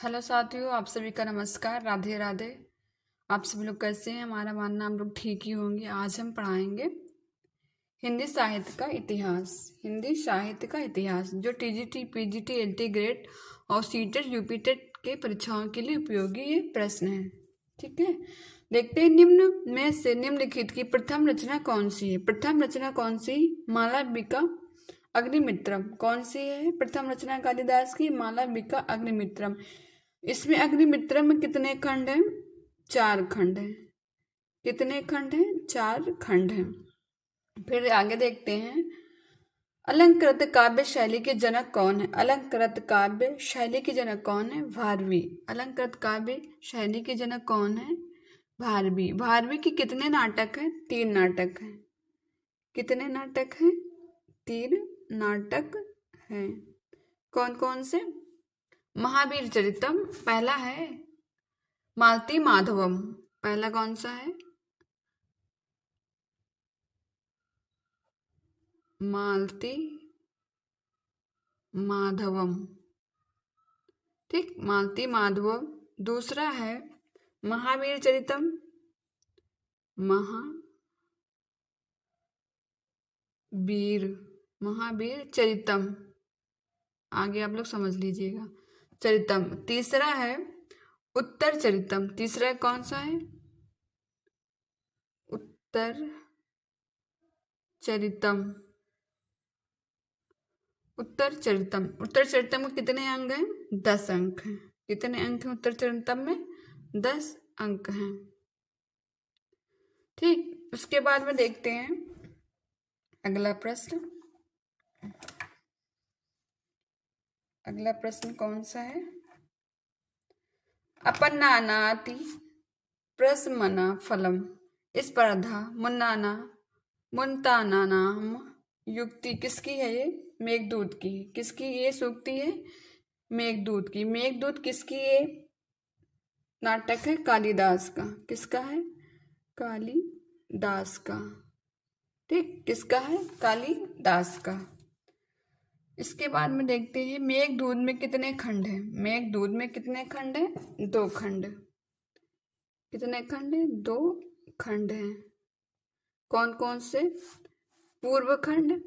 Hello साथियों, आप सभी का नमस्कार। राधे राधे। आप सभी लोग कैसे हैं? हमारा मानना हम लोग ठीक ही होंगे। आज हम पढ़ाएंगे हिंदी साहित्य का इतिहास। हिंदी साहित्य का इतिहास जो टीजीटी, पीजीटी, एलटी ग्रेड और सीटेट, यूपीटेट के परीक्षाओं के लिए उपयोगी ये प्रश्न है। ठीक है, देखते हैं निम्न में से निम्नलिखित की प्रथम रचना कौन सी है। प्रथम रचना कौन सी? मालविका अग्निमित्रम। कौन सी है प्रथम रचना कालिदास की? मालविका अग्निमित्रम। इसमें अग्निमित्रम में कितने खंड हैं? 4 खंड हैं। कितने खंड हैं? 4 खंड हैं। फिर आगे देखते हैं, अलंकृत काव्य शैली के जनक कौन है? अलंकृत काव्य शैली के जनक कौन है? भारवी। अलंकृत काव्य शैली के जनक कौन है? भारवी। भारवी के कितने नाटक हैं? 3 नाटक हैं। कितने नाटक हैं? 3 नाटक हैं। कौन कौन से? महावीर चरितम पहला है। मालती माधवम पहला कौन सा है? मालती माधवम। ठीक, मालती माधवम। दूसरा है महावीर चरितम। महावीर चरितम। आगे आप लोग समझ लीजिएगा। चरितम। तीसरा है उत्तर चरितम। तीसरा कौन सा है? उत्तर चरितम। उत्तर चरितम। उत्तर चरितम में कितने अंग हैं? 10 अंक हैं। कितने अंक हैं उत्तर चरितम में? 10 अंक हैं। ठीक, उसके बाद में देखते हैं अगला प्रश्न। अगला प्रश्न कौन सा है? अपन्नानाति प्रशमना फलम स्पर्धा मुन्नाना मुन्तानानाम युक्ति किसकी है? ये मेघदूत की। किसकी ये सूक्ति है? मेघदूत की। मेघदूत किसकी ये नाटक है? कालिदास का। किसका है? कालिदास का। ठीक, किसका है? कालिदास का। इसके बाद में देखते हैं मेघदूत में कितने खंड हैं। मेघदूत में कितने खंड हैं? 2 खंड। कितने खंड हैं? 2 खंड हैं। कौन कौन से? पूर्व खंड,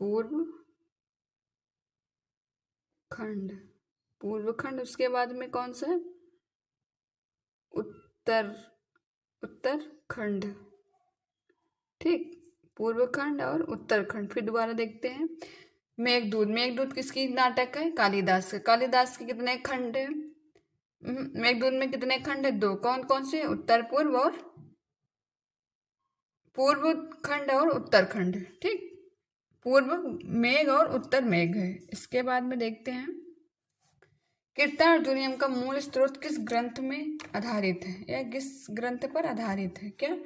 पूर्व खंड, पूर्व खंड। उसके बाद में कौन सा? उत्तर, उत्तरखंड। ठीक, पूर्व खंड और उत्तरखंड। फिर दोबारा देखते हैं मेघदूत। मेघदूत किसकी नाटक है? कालिदास का। कालिदास के कितने खंड है? मेघदूत में कितने खंड है? 2। कौन कौन से? उत्तर पूर्व और पूर्व खंड और उत्तरखंड। ठीक, पूर्व मेघ और उत्तर मेघ है। इसके बाद में देखते हैं कीर्तार्जुनीयम का मूल स्रोत किस ग्रंथ में आधारित है? या किस ग्रंथ पर आधारित है? क्या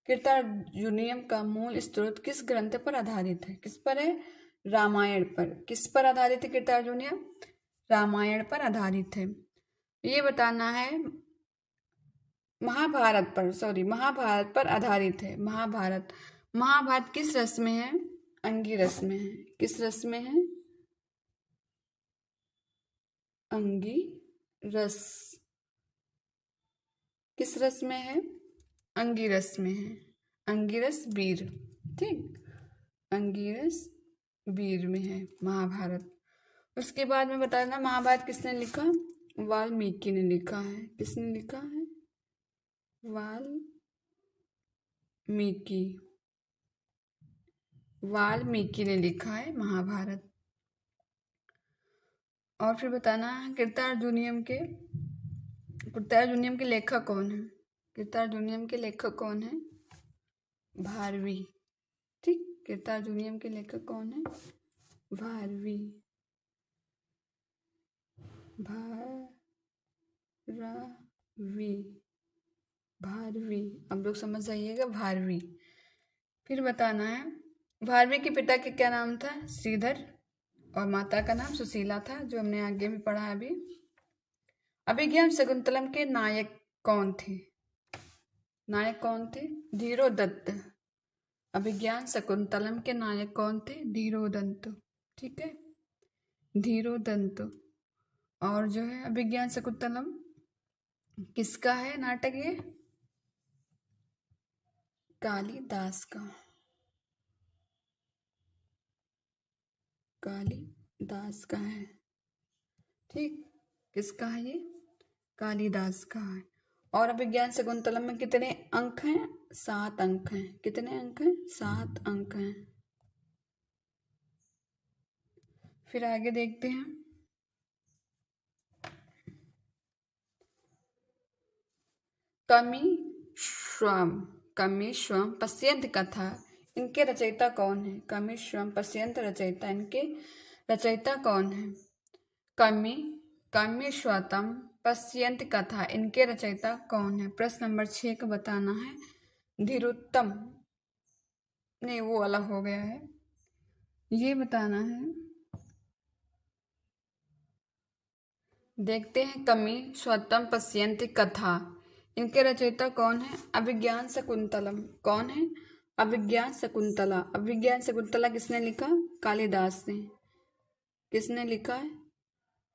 कीर्तार्जुनीयम का मूल स्रोत किस ग्रंथ पर आधारित है? किस पर है? रामायण पर। किस पर आधारित है कीर्तार्जुनीयम? रामायण पर आधारित है। ये बताना है महाभारत पर, सॉरी, महाभारत पर आधारित है। महाभारत। महाभारत किस रस में है? अंगी रस में है। किस रस में है? अंगी रस। किस रस में है? अंगिरस में है। अंगिरस वीर। ठीक, अंगिरस वीर में है महाभारत। उसके बाद में बताना महाभारत किसने लिखा? वाल्मीकि ने लिखा है। किसने लिखा है? वाल्मीकि। वाल्मीकि ने लिखा है महाभारत। और फिर बताना कीर्तार्जुनीयम के लेखक कौन है? कीर्तार्जुनीयम के लेखक कौन है? भारवी। ठीक, कीर्तार्जुनीयम के लेखक कौन है? भारवी। भारवी। भारवी। अब लोग समझ जाइएगा, भारवी। फिर बताना है भारवी के पिता के क्या नाम था? श्रीधर। और माता का नाम सुशीला था, जो हमने आगे भी पढ़ा अभी। अभिज्ञान शकुंतलम के नायक कौन थे? नायक कौन थे? धीरोदत्त। अभिज्ञान शकुंतलम के नायक कौन थे? धीरोदत्त। ठीक है, धीरो दंत। और जो है अभिज्ञान शकुंतलम किसका है नाटक ये? कालिदास का। कालिदास का है। ठीक, किसका है ये? कालिदास का है। और अभिज्ञान शकुंतलम में कितने अंक हैं? 7 अंक हैं। कितने अंक हैं? 7 अंक हैं। फिर आगे देखते हैं। कमीश्वम कमीश्वम पश्यंत कथा, इनके रचयिता कौन है? कमीश्वम पश्यंत रचयिता, इनके रचयिता कौन है? कमी कमीश्वतम पश्यंत कथा, इनके रचयिता कौन है? प्रश्न नंबर 6 का बताना है। धीरोत्तम, नहीं वो अलग हो गया है, ये बताना है। देखते हैं, कमी स्वतम पश्यंत कथा, इनके रचयिता कौन है? अभिज्ञान शकुंतलम। कौन है? अभिज्ञान शकुंतला। अभिज्ञान शकुंतला किसने लिखा? कालिदास ने। किसने लिखा है?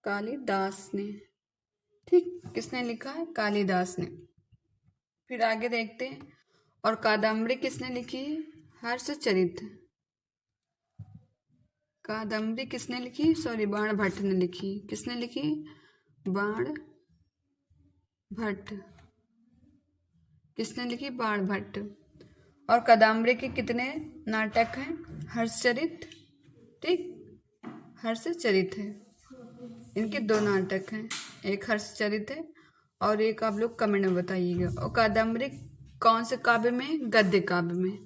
कालिदास ने। ठीक, किसने लिखा है? कालिदास ने। फिर आगे देखते हैं। और कादम्बरी किसने लिखी है? हर्षचरित। कादम्बरी किसने लिखी? सॉरी, बाण भट्ट ने लिखी। किसने लिखी? बाण भट्ट। किसने लिखी? बाण भट्ट। और कादम्बरी के कितने नाटक हैं? हर्षचरित, ठीक, हर्षचरित है। इनके 2 नाटक हैं, एक हर्षचरित है और एक आप लोग कमेंट में बताइएगा। और कादम्बरी कौन से काव्य में है? गद्य काव्य में।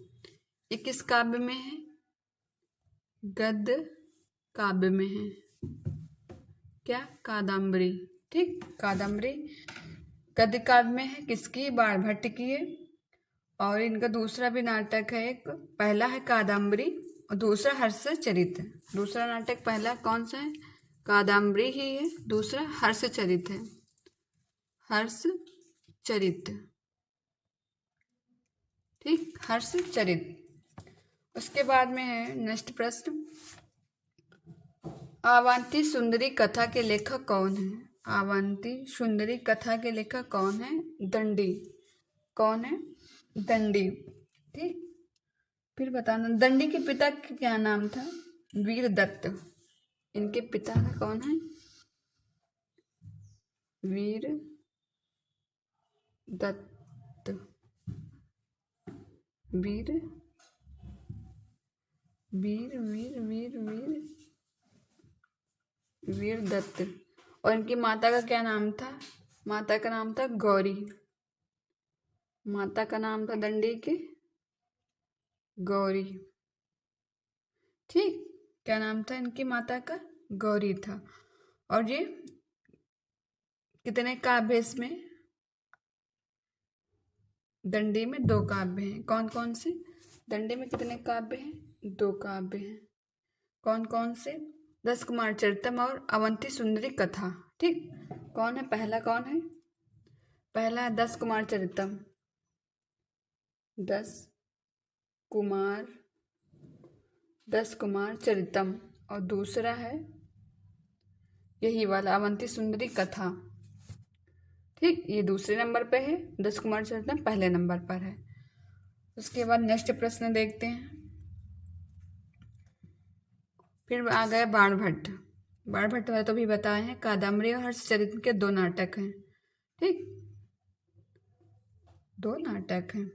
ये किस काव्य में है? गद्य काव्य में है। क्या? कादम्बरी। ठीक, कादम्बरी गद्य काव्य में है। किसकी? बाण भट्ट की है। और इनका दूसरा भी नाटक है, एक पहला है कादम्बरी और दूसरा हर्षचरित है। दूसरा नाटक, पहला कौन सा है? कादम्बरी ही है, दूसरा हर्षचरित है। हर्षचरित, ठीक, हर्षचरित। उसके बाद में है नेक्स्ट प्रश्न, अवंती सुंदरी कथा के लेखक कौन है? अवंती सुंदरी कथा के लेखक कौन है? दंडी। कौन है? दंडी। ठीक, फिर बताना, दंडी के पिता का क्या नाम था? वीर दत्त। इनके पिता का कौन है? वीर दत्त। वीर वीर वीर वीर वीर वीर दत्त। और इनकी माता का क्या नाम था? माता का नाम था गौरी। माता का नाम था दंडी के गौरी। ठीक, क्या नाम था इनकी माता का? गौरी था। और ये कितने काव्य इसमें? दंडी में 2 काव्य हैं। कौन कौन से? दंडी में कितने काव्य हैं? 2 काव्य हैं। कौन कौन से? 10 कुमार चरितम और अवंती सुंदरी कथा। ठीक, कौन है? पहला कौन है? पहला है 10 कुमार चरितम, 10 कुमार 10 कुमार चरितम। और दूसरा है यही वाला अवंती सुंदरी कथा। ठीक, ये दूसरे नंबर पे है, 10 कुमार चरितम पहले नंबर पर है। उसके बाद नेक्स्ट प्रश्न देखते हैं। फिर आ गए बाण भट्ट। बाण भट्ट वाले तो भी बताए हैं, कादम्बरी और हर्षचरित के 2 नाटक हैं। ठीक, 2 नाटक हैं।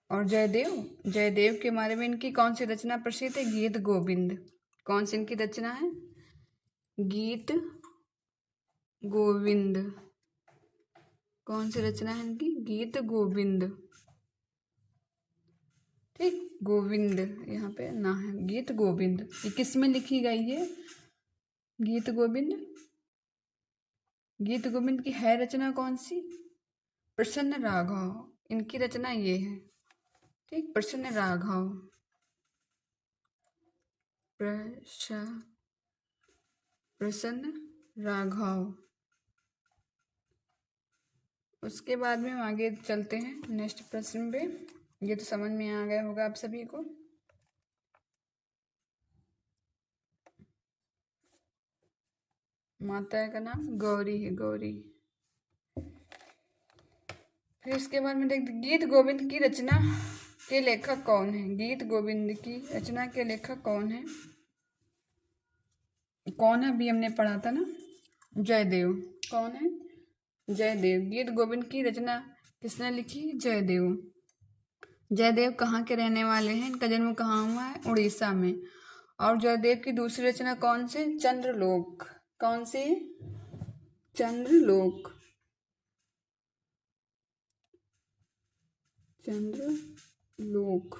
और जयदेव के बारे में इनकी कौन सी रचना प्रसिद्ध है? गीत गोविंद। कौन सी इनकी रचना है? गीत गोविंद। कौन सी रचना है इनकी? गीत गोविंद। ठीक, गोविंद यहाँ पे ना है, गीत गोविंद। ये किस में लिखी गई है? गीत गोविंद। गीत गोविंद की है रचना कौन सी? प्रसन्न राघव। इनकी रचना ये है। ठीक, प्रसन्न राघव। प्रसन्न राघव। उसके बाद में हम आगे चलते हैं नेक्स्ट प्रश्न पे। ये तो समझ में आ गया होगा आप सभी को। माता का नाम गौरी है, गौरी। फिर उसके बाद में देखते गीत गोविंद की रचना के लेखक कौन है। गीत गोविंद की रचना के लेखक कौन है? कौन है? अभी हमने पढ़ा था ना, जयदेव। कौन है? जयदेव। गीत गोविंद की रचना किसने लिखी? जयदेव। जयदेव कहाँ के रहने वाले हैं? इनका जन्म कहाँ हुआ है? उड़ीसा में। और जयदेव की दूसरी रचना कौन से? चंद्रलोक। कौन सी? चंद्रलोक। चंद्रलोक।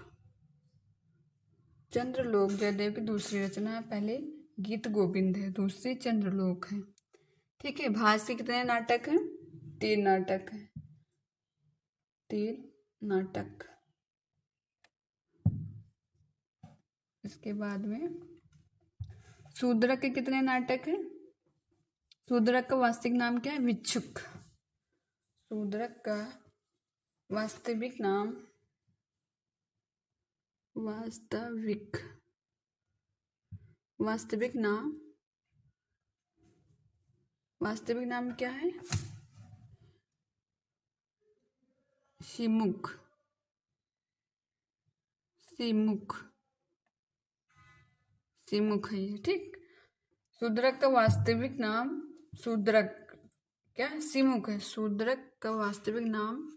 चंद्रलोक जयदेव की दूसरी रचना है। पहले गीत गोविंद है, दूसरी चंद्रलोक है। ठीक है। भास के कितने नाटक हैं? 3 नाटक हैं, 3 नाटक। इसके बाद में शूद्रक के कितने नाटक हैं? शूद्रक का वास्तविक नाम क्या है? भिक्षुक। शूद्रक का वास्तविक नाम, वास्तविक नाम, वास्तविक नाम क्या है? शिमुख। शिमुख, शिमुख है ये। ठीक। शूद्रक का वास्तविक नाम, शूद्रक क्या? शिमुख है। शूद्रक का वास्तविक नाम,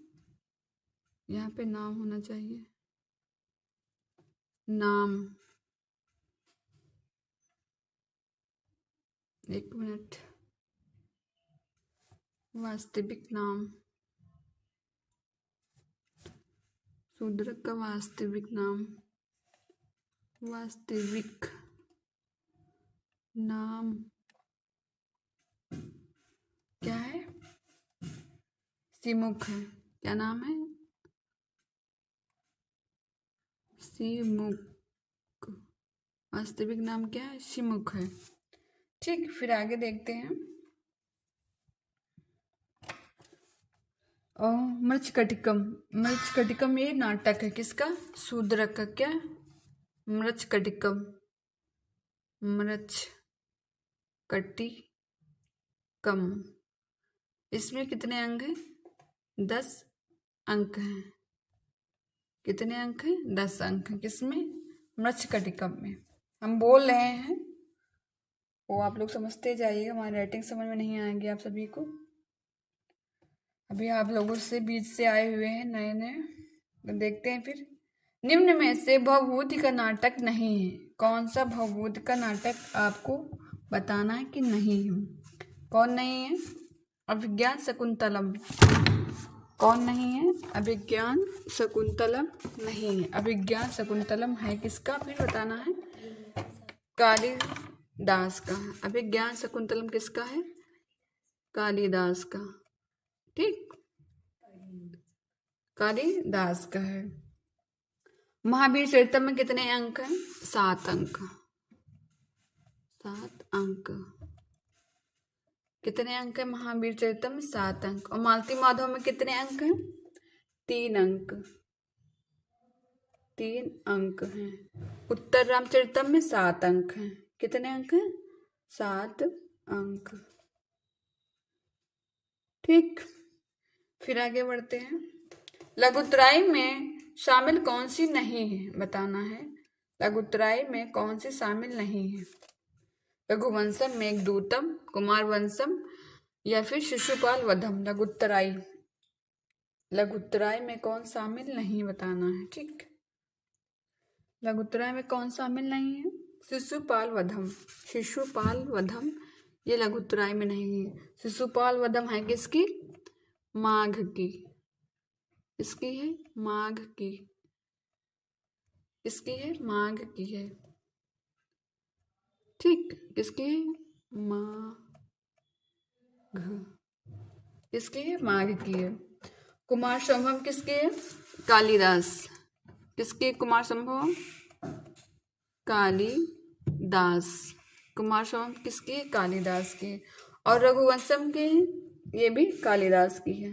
यहाँ पे नाम होना चाहिए, नाम। 1 मिनट। वास्तविक नाम, शूद्रक का वास्तविक नाम, वास्तविक नाम क्या है? शिमुख है। क्या नाम है? शिमुख। वास्तविक नाम क्या है? शिमुख है। ठीक। फिर आगे देखते हैं। मृच्छकटिकम। मृच्छकटिकम ये नाटक है किसका? शूद्रक का। क्या? मृच्छकटिकम। मृच्छकटिकम। इसमें कितने अंक हैं? 10 अंक हैं। कितने अंक हैं? 10 अंक हैं। किसमें? मृच्छकटिकम में। हम बोल रहे हैं वो आप लोग समझते जाइएगा, हमारी राइटिंग समझ में नहीं आएगी आप सभी को। अभी आप लोगों से बीच से आए हुए हैं नए नए, तो देखते हैं। फिर निम्न में से भवभूति का नाटक नहीं है। कौन सा भवभूति का नाटक आपको बताना है कि नहीं है? कौन नहीं है? अभिज्ञान शकुंतलम। कौन नहीं है? अभिज्ञान शकुंतलम नहीं है। अभिज्ञान शकुंतलम है किसका? फिर बताना है। कालिदास का। अभिज्ञान शकुंतलम किसका है? कालिदास का। ठीक। कालिदास का है। महावीर चरितम में कितने अंक हैं? 7 अंक। 7 अंक। कितने अंक है महावीर चरितम में? 7 अंक। और मालती माधव में कितने अंक हैं? 3 अंक। 3 अंक हैं। उत्तर रामचरितम में 7 अंक हैं। कितने अंक हैं? 7 अंक। ठीक। फिर आगे बढ़ते हैं। लघुत्राई में शामिल कौन सी नहीं है? बताना है। लघुत्राई में कौन सी शामिल नहीं है? रघुवंशम, मेघदूतम, कुमारवंशम या फिर शिशुपाल वधम। लघुत्राई, लघुत्राई में कौन शामिल नहीं बताना है। ठीक। लघुत्राई में कौन शामिल नहीं है? शिशुपाल वधम। शिशुपाल वधम ये लघुत्राई में नहीं है। शिशुपाल वधम है किसकी? माघ की। इसकी है? माघ की। इसकी है? माघ की है। ठीक। किसकी है? माघ। किसकी है? माघ की है। कुमार संभवम किसकी है? कालिदास। किसकी? कुमार संभवम? कालिदास। कुमार संभवम किसकी है? कालिदास की। और रघुवंशम की है? ये भी कालिदास की है।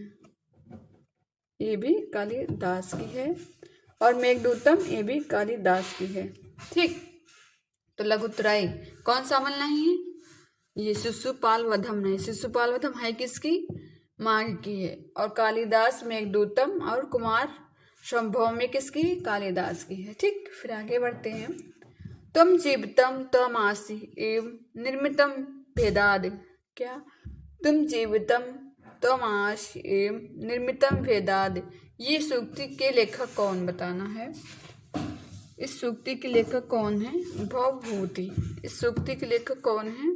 ये भी कालिदास की है। और मेघदूतम ये भी कालिदास की है। ठीक। तो लघुत्राई कौन शामिल नहीं है? ये शिशुपाल वधम नहीं, शिशुपाल वधम है किसकी? माघ की है। और कालिदास मेघदूतम और कुमार संभव किसकी? कालिदास की है। ठीक, फिर आगे बढ़ते हैं। तम जीवितम तमासी एवं निर्मितम भेदाद। क्या? तुम जीवितम तमासी एवं निर्मितम भेदाद, ये सूक्ति के लेखक कौन? बताना है। इस सूक्ति के लेखक कौन है? भवभूति। इस सूक्ति के लेखक कौन है?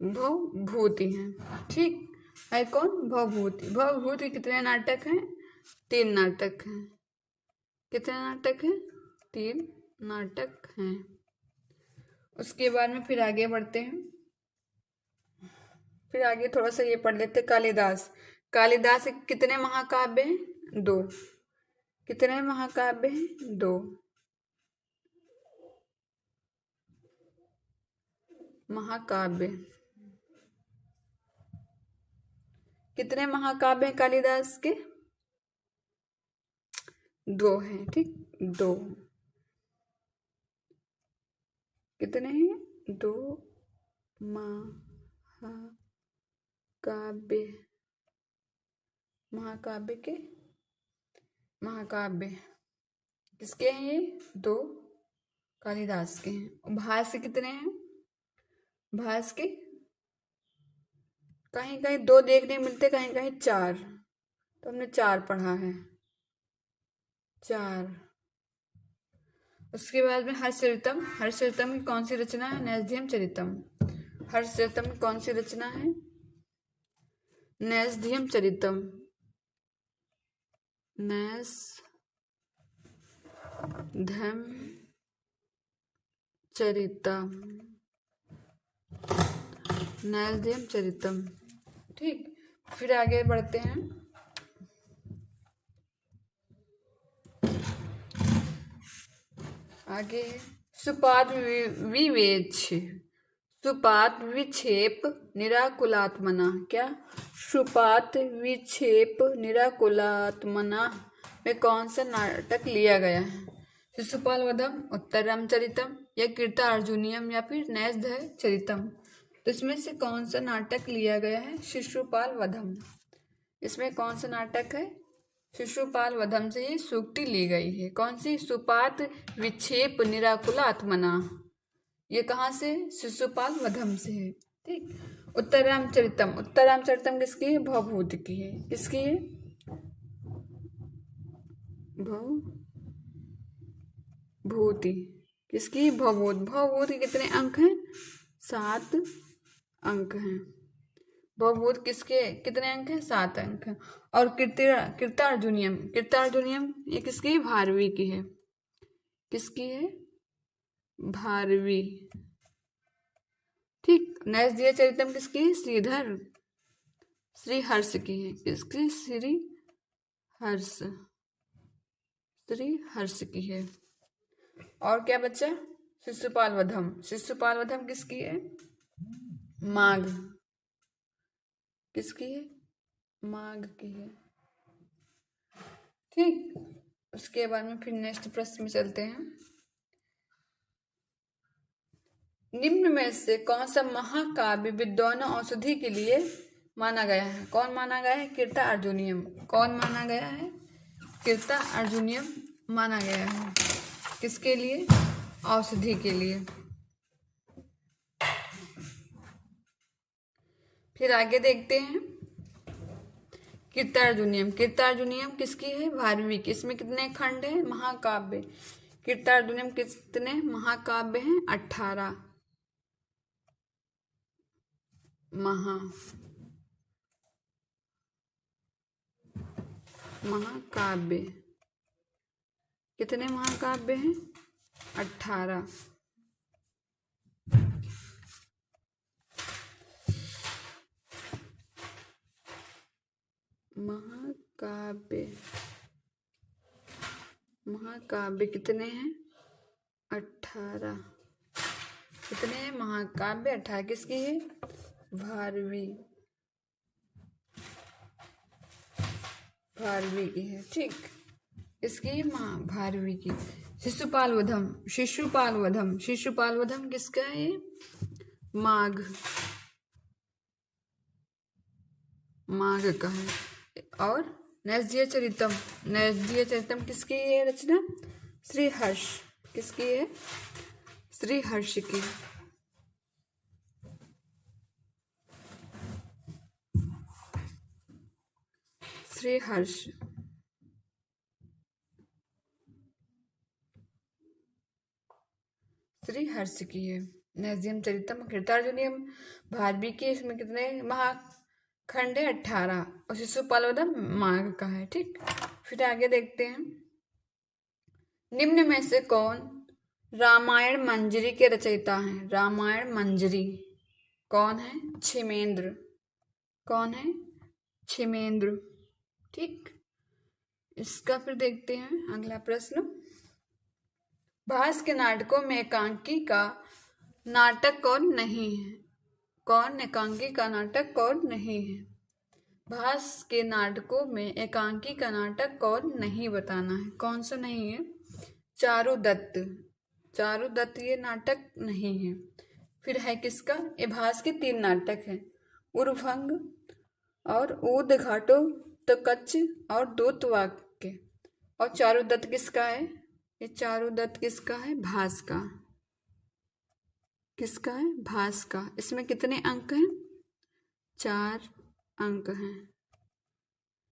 भवभूति हैं। ठीक है, कौन? भवभूति। भवभूति कितने नाटक हैं? 3 नाटक हैं। कितने नाटक हैं? 3 नाटक हैं। उसके बाद में फिर आगे बढ़ते हैं। फिर आगे थोड़ा सा ये पढ़ लेते। कालिदास। कालिदास के कितने महाकाव्य हैं? 2। कितने महाकाव्य हैं? 2 महाकाव्य। कितने महाकाव्य हैं कालिदास के? 2 हैं। ठीक, 2। कितने हैं? 2 महाकाव्य। महाकाव्य के महाकाव्य किसके हैं? ये 2 कालिदास के हैं। भास के कितने हैं? भास के कहीं कहीं 2 देखने मिलते, कहीं कहीं 4, तो हमने 4 पढ़ा है। 4। उसके बाद में हर्षचरितम। हर्षचरितम की कौन सी रचना है? नैषधीयम चरितम। हर्षचरितम की कौन सी रचना है? नैषधीयम चरितम। नैषधीयम चरितम। नैषधीयम चरितम। ठीक, फिर आगे बढ़ते हैं। आगे सुपाद विवेच। सुपात विक्षेप निराकुलात्मना। क्या? सुपात विक्षेप निराकुलात्मना में कौन सा नाटक लिया गया है? शिशुपाल वधम, उत्तर रामचरितम, या कीर्तार्जुनीयम, या फिर नैषधीय चरितम। तो इसमें से कौन सा नाटक लिया गया है? शिशुपाल वधम। इसमें कौन सा नाटक है? शिशुपाल वधम से ये सूक्ति ली गई है। कौन सी? सुपात विक्षेप निराकुलात्मना। ये कहाँ से? शिशुपाल वधम से है। ठीक, उत्तर रामचरितम। उत्तर रामचरितम किसकी है? भवभूति की है। किसकी है? भवभूति। किसकी? भवभूति। भवभूति कितने अंक हैं? 7 अंक हैं। भवभूत किसके कितने अंक हैं? 7 अंक हैं। और कीर्तार्जुनीयम। कीर्तार्जुनीयम ये किसकी? भारवी की है। किसकी है? भारवी। ठीक, नैषधीय चरितम किसकी है? श्रीहर्ष की है। किसकी? श्रीहर्ष की है। और क्या बच्चा? शिशुपाल वधम। शिशुपाल वधम किसकी है? माघ। किसकी है? माघ की है। ठीक, उसके बाद में फिर नेक्स्ट प्रश्न में चलते हैं। निम्न में से कौन सा महाकाव्य विद्वान औषधि के लिए माना गया है? कौन माना गया है? कीर्तार्जुनीयम। कौन माना गया है? कीर्तार्जुनीयम माना गया है। किसके लिए? औषधि के लिए। फिर आगे देखते हैं। कीर्तार्जुनीयम। कीर्तार्जुनीयम किसकी है? भारवी की। इसमें कितने खंड हैं? महाकाव्य। कीर्तार्जुनीयम कितने महाकाव्य हैं? 18 महाकाव्य। कितने महाकाव्य हैं? 18 महाकाव्य। महाकाव्य कितने हैं? 18। कितने हैं? महाकाव्य 18। किसकी है? भारवी। भारवी की है। ठीक, इसकी माँ भारवी की। शिशुपाल वधम। शिशुपाल वधम। शिशुपाल वधम किसका है? माघ। माघ का है। और नैषधीय चरितम किसकी है रचना? श्रीहर्ष। किसकी है? श्रीहर्ष की। श्रीहर्ष। श्रीहर्ष की है नैषधीय चरितम। कृतार्जुनीयम भारवी की। इसमें कितने महाखंड है? 18। और शिशुपालवधम माघ का है। ठीक, फिर आगे देखते हैं। निम्न में से कौन रामायण मंजरी के रचयिता हैं? रामायण मंजरी कौन है? क्षेमेंद्र। कौन है? क्षेमेंद्र। ठीक, इसका फिर देखते हैं अगला प्रश्न। भास के नाटकों में एकांकी का नाटक कौन नहीं है? कौन एकांकी का नाटक कौन नहीं है? भास के नाटकों में एकांकी का नाटक कौन नहीं बताना है। कौन सा नहीं है? चारुदत्त। चारुदत्त ये नाटक नहीं है। फिर है किसका? ये भास के 3 नाटक हैं, उर्भंग और ऊर्ध घाटो तो कच्छ और दूत वाक्य। और चारुदत्त किसका है? ये चारुदत्त किसका है? भास का। किसका है? भास का। इसमें कितने अंक हैं? 4 अंक हैं।